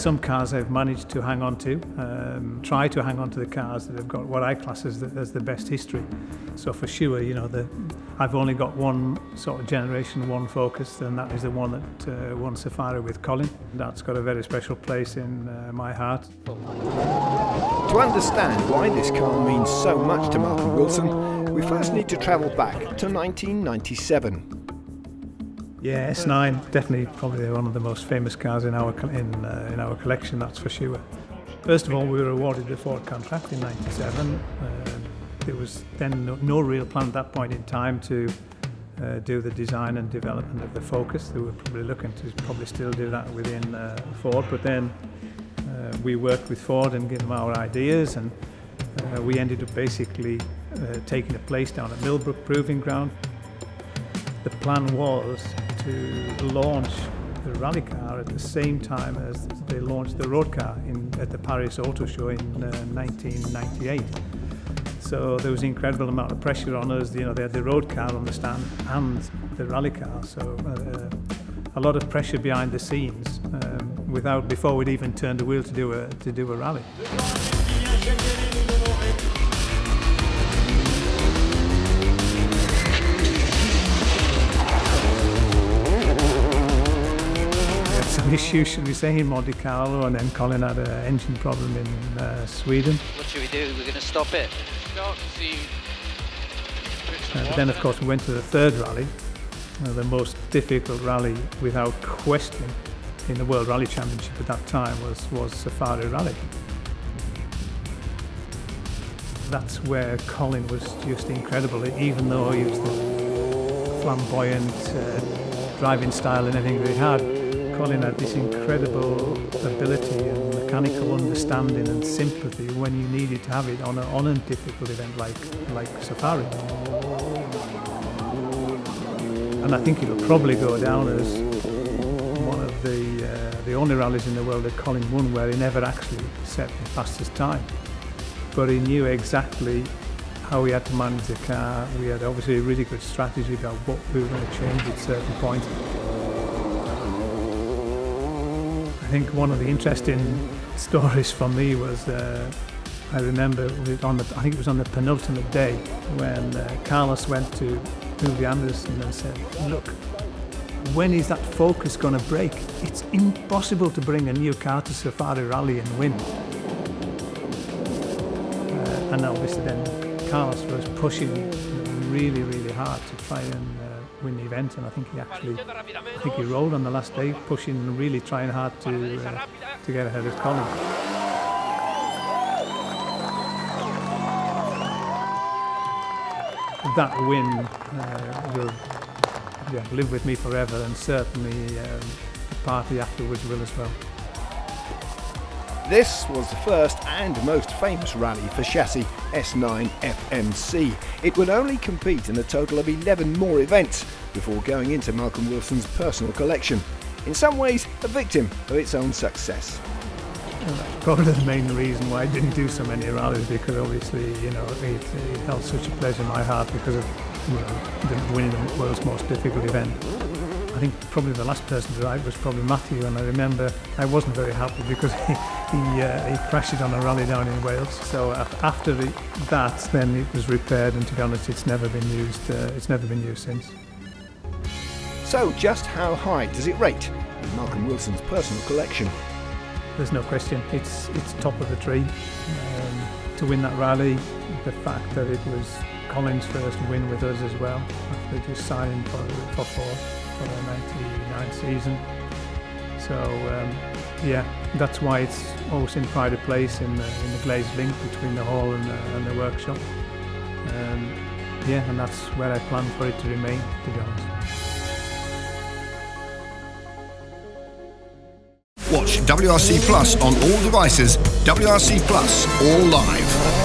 some cars I've managed to hang on to, try to hang on to the cars that have got what I class as the best history. So for sure, I've only got one sort of generation, one Focus, and that is the one that won Safari with Colin. That's got a very special place in my heart. To understand why this car means so much to Malcolm Wilson, we first need to travel back to 1997. Yeah, S9, definitely probably one of the most famous cars in our collection, that's for sure. First of all, we were awarded the Ford contract in '97. There was then no real plan at that point in time to do the design and development of the Focus. They were probably looking to still do that within Ford, but then we worked with Ford and gave them our ideas, and we ended up basically taking a place down at Millbrook Proving Ground. The plan was to launch the rally car at the same time as they launched the road car at the Paris Auto Show in 1998. So there was an incredible amount of pressure on us. They had the road car on the stand and the rally car. So a lot of pressure behind the scenes before we'd even turned the wheel to do a rally. Some issues, should we say, in Monte Carlo, and then Colin had an engine problem in Sweden. What should we do? We're going to stop it. But then, of course, we went to the third rally, the most difficult rally without question in the World Rally Championship at that time was Safari Rally. That's where Colin was just incredible, even though he was the flamboyant driving style and everything that he had. Colin had this incredible ability and mechanical understanding and sympathy when you needed to have it on a difficult event like Safari. And I think it'll probably go down as one of the only rallies in the world that Colin won where he never actually set the fastest time. But he knew exactly how he had to manage the car. We had obviously a really good strategy about what we were going to change at certain points. I think one of the interesting stories for me was I remember I think it was on the penultimate day when Carlos went to Uwe Anderson and said, "Look, when is that Focus going to break? It's impossible to bring a new car to Safari Rally and win." And obviously then Carlos was pushing really, really hard to try and win the event, and I think he rolled on the last day, pushing and really trying hard to get ahead of Colin. That win will live with me forever, and certainly the party afterwards will as well. This was the first and most famous rally for chassis S9 FMC. It would only compete in a total of 11 more events before going into Malcolm Wilson's personal collection. In some ways, a victim of its own success. Probably the main reason why I didn't do so many rallies, because obviously, it held such a place in my heart because of winning the world's most difficult event. I think probably the last person to drive was probably Matthew, and I remember I wasn't very happy because he crashed it on a rally down in Wales. So after that, then it was repaired, and to be honest, it's never been used. It's never been used since. So, just how high does it rate in Malcolm Wilson's personal collection? There's no question. It's top of the tree. To win that rally, the fact that it was Colin's first win with us as well, after just signing for Ford for the 99 season. So that's why it's always in pride of place in the glazed link between the hall and the workshop. And that's where I plan for it to remain, to be honest. Watch WRC Plus on all devices. WRC Plus, all live.